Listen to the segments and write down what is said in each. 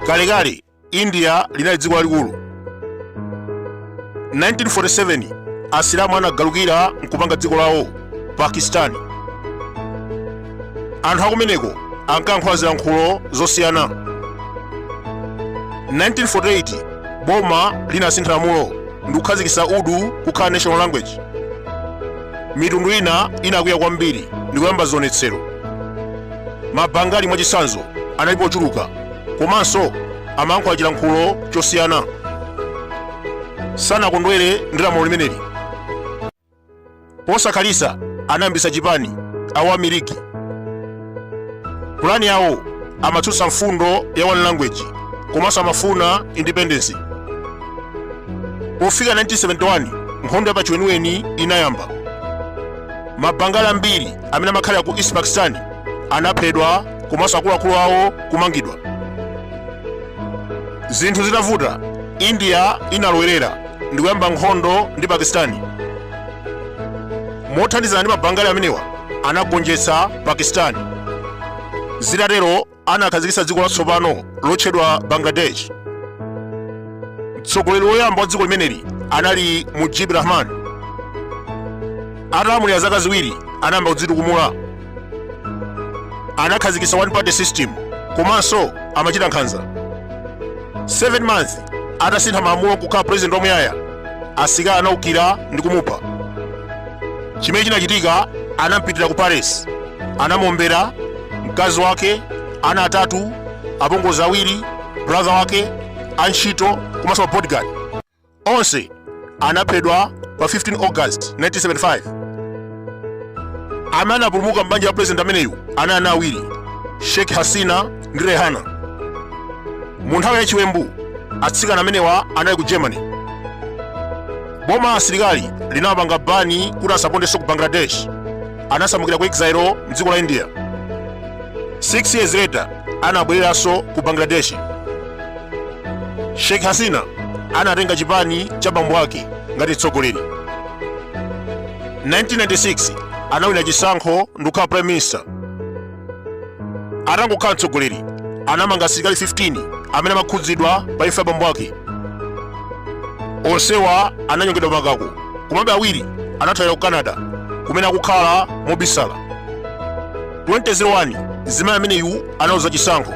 Kalekale India linali dziko lalikulu. 1947 asilamu anagalukira nkupanga dziko lawo Pakistan. Anthu akumeneko ankayankhula zilankhulo zosiyana. 1948 boma linasintha lamulo ndi kukhazikitsa Urdu kukhala national language. Mitundu ina inakwiya kwambiri ndi kuyamba zionetsero. Mabangali mwachitsanzo analipo ochuluka, komanso amayankhula chilankhulo chosiyana. Sanakondwere ndi lamulo limeneli. Posakhalitsa anayambitsa chipani awo Amiriki. Pulani yawo amatsutsa mfundo ya one language, komanso amafuna independence. Pofika 1971 nkhondo ya pachiweniweni inayamba. Mabangali ambiri amene amakhalira ku East Pakistan anaphedwa, komanso akuluakulu awo kumangidwa. Zinthu zitavuta, India inalowerera ndi kuyamba nkhondo ndi Pakistani. Mothandizana ndi mabangali amenewa anagonjetsa Pakistani. Zitatero anakhazikitsa dziko latsopano lotchedwa Bangladesh. Mtsogoleri woyamba wa dziko limeneli anali Mujibur Rahman. Atalamulira zaka ziwiri anayamba kudzitukumula. Anakhazikitsa one party system, komanso amachita nkhanza. 7 months atasintha malamulo kukhala president wamuyaya, asilikali anaukira ndi kumupha. Chimene chinachitika, anampitira ku Paris, anamuombera mkazi wake, ana atatu, apongozi awiri, brother wake, antchito, komanso bodyguard. Onse anaphedwa pa 15 August 1975. Amene anapulumuka m'banja la president ameneyu ana ana awiri, Sheikh Hasina ndi Rehana. Mu nthawi yachiwembu atsikana amenewa anali ku Germany. Boma la asilikali linapanga bani kuti asapondenso ku Bangladesh. Anasamukira ku exile mdziko la India. 6 years later anabwereranso ku Bangladesh. Sheikh Hasina anatenga chipani cha bambo ake ngati mtsogoleri. 1996 anawina chisankho ndi kukhala prime minister. Atangokhala mtsogoleri, anamanga asilikali 15 amene amakhudzidwa pa imfa ya bambo ake. Onsewa ananyongedwa makako, komabe awiri anathawira ku Canada kumene akukhala mobisala. 2001 zimayi ameneyu anauza chisankho.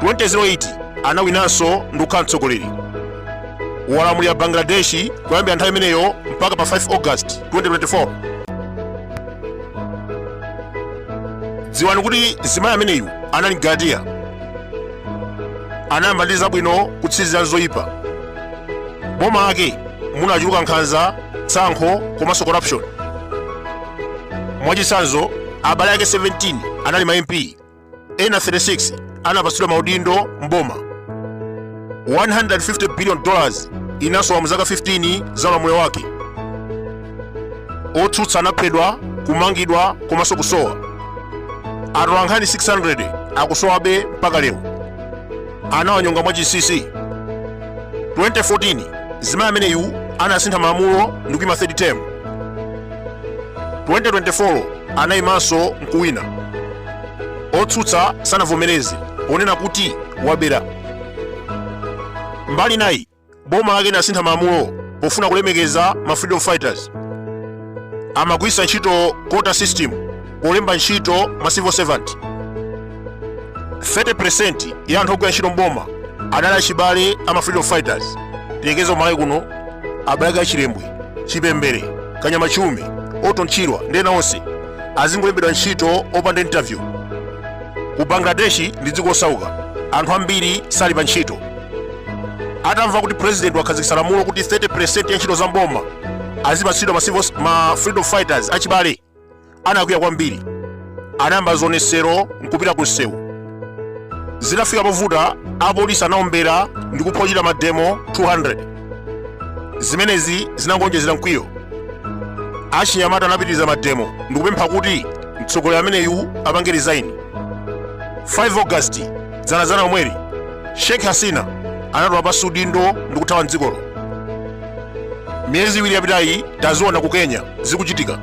2008 anawinanso ndi kukhala mtsogoleri. Walamulira Bangladesh kuyambira nthawi imeneyo mpaka pa 5 August 2024. Dziwani kuti zimayi ameneyu anali Gadia. Anayamba ndi zabwino kutsizira zoyipa. Boma lake munachuluka nkhanza, tsankho, komanso corruption. Mwachitsanzo, abale ake 17 anali ma MP, ena 36 anapatsidwa maudindo mboma. $150 billion inasowa mzaka 15 za ulamuliro wake. Otsutsa anaphedwa, kumangidwa, komanso kusowa. Atolankhani 600 akusowabe mpaka lero. Anawanyonga mwachinsinsi. 2014 zimayi ameneyu anasintha malamulo ndi kuyima third term. 2024 anayimanso nkuwina. Otsutsa sanavomereze ponena kuti wabera. Mbali nayi, boma lake linasintha malamulo pofuna kulemekeza ma freedom fighters. Amagwiritsa ntchito quota system polemba ntchito ma civil servant. 30% ya anthu ogwira ntchito mboma anali achibale ama freedom fighters. Tiyekezo malawi kuno, abale achilembwe, chipembere, kanyamachume, otonchirwa ndi ena onse azingolembedwa ntchito opanda interview. Ku Bangladesh ndi dziko losauka, anthu ambiri sali pa ntchito. Atamva kuti president wakhazikitsa lamulo kuti 30% ya ntchito za mboma azipatsidwa ma freedom fighters achibale, anakwiya kwambiri. Anayamba zionetsero nkupita ku msewu. Zitafika povuta, apolisi anaombera ndi kuphwanyira mademo 200. Zimenezi zinangonjezera mkwiyo. Achinyamata anapitiriza mademo ndi kupempha kuti mtsogoleri ameneyu apange resign. 5 August zanazana omweri, Sheikh Hasina anatola pasi udindo ndi kuthawa mdzikolo. Miyezi iwiri yapitayi taziona ku Kenya zikuchitika.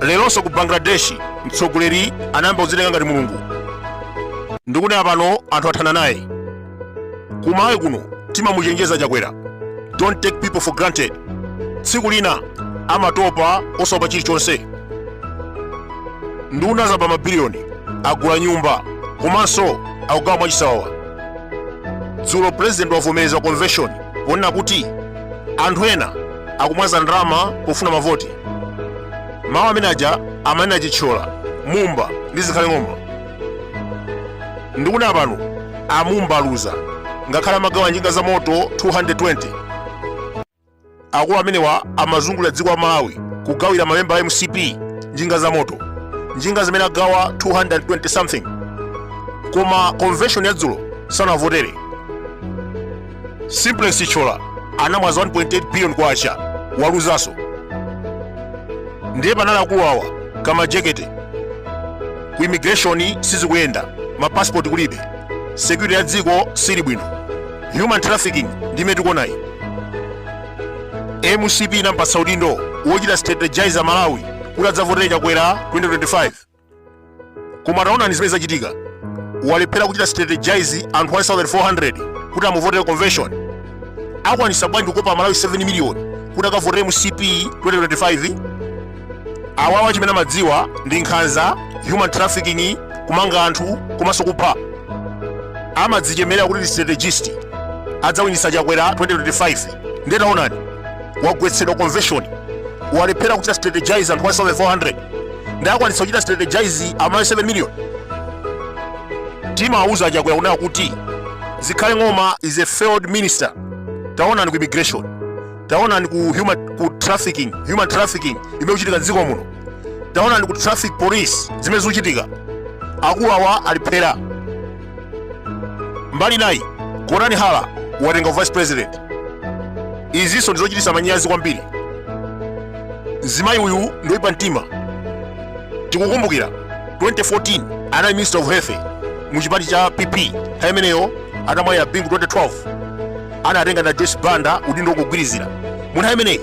Leronso ku Bangladesh mtsogoleri anayamba kudzitenga ngati mulungu. Ndikunena pano anthu athana naye. Kumawe kuno timamuchenjeza Chakwera, don't take people for granted. Tsiku lina amatopa osopa chilichonse. Nduna za pa mabiliyoni agula nyumba komanso akugawa mwachisawawa. Dzulo president wavomereza convention ponena kuti anthu ena akumwaza ndalama pofuna mavoti. Mawu amene aja amanena chitchola, mumba ndi zikhale ng'oma. Ndikunena pano amumba aluza ngakhale amagawa njinga za moto 220. Akulu amenewa amazungulira dziko la Malawi kugawira mamemba a MCP njinga za moto, njinga zimene agawa 220 something. Koma convention ya dzulo sanavotere. Simplex Chichola anamwaza 1.8 billion kwa acha waluzaso. Ndiye panali akulu awa kama Jekete. Ku immigration sizikuyenda, mapassport kulibe, security ya dziko sili bwino, human trafficking ndime tikuonayi. MCP inampatsa udindo wochita strategize Malawi kuti adzavotere Chakwera 2025. Koma taonani zimene zachitika. Walephera kuchita strategize anthu 1400 kuti amuvotere convention. Akwanisa bwanji kukopa Malawi 7 million kuti akavotere MCP 2025. Awawa chimene amadziwa ndi nkhanza, human trafficking, kumanga anthu komanso kupha. Amadzichemera kuti ndi strategist adzawinisa Chakwera 2025. Ndiye taonani wagwetsedwa convention, walephera kuchita strategize anthu 1400 ndi akwanisa kuchita strategize Malawi 7 million. Timawuza Chakwera kunena kuti zikhale ng'oma is a failed minister. Taonani ku immigration, taonani ku human trafficking imene kuchitika dziko muno, taonani ku traffic police zimene zikuchitika. Akulu awa aliphera. Mbali nayi Korani Hala watenga vice president. Izinso ndizochititsa manyazi kwambiri. Mzimayi uyu ndoyipa mtima. Tikukumbukira 2014 anali minister of health mu chipati cha PP. Nthawi imeneyo atamwalira Bingu 2012 anatenga na Joyce Banda udindo wokugwirizira. Mu nthawi imeneyi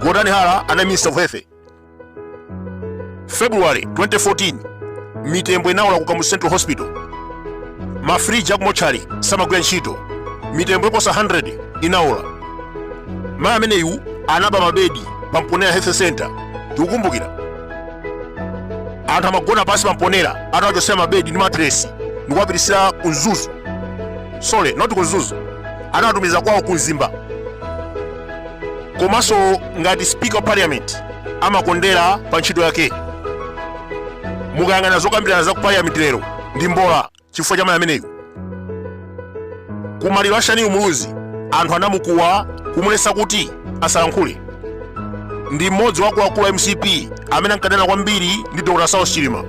Korani Hala anali minister of health. February 2014 mitembo inaula ku Kamuzu Central Hospital. Mafriji akumochari samagwira ntchito, mitembo yoposa 100 inaula. Mayi ameneyu anaba mabedi pamponera health center. Tikukumbukira anthu amagona pasi pamponera atawachosera mabedi ndi matresi ndikuwapitisira ku Mzuzu. Sorry, not ku Mzuzu, anawatumiza kwawo ku Mzimba. Komanso ngati speaker of parliament amakondera pa ntchito yake. Mukayang'ana zokambirana za ku parliament lero ndi mbola chifukwa cha mayi ameneyu. Kumaliro ashani umuluzi anthu anamukuwa kumulesa kuti asalankhule. Ndi mmodzi wa akuluakulu a MCP amene ankadana kwambiri ndi Dr. Saulos Chilima.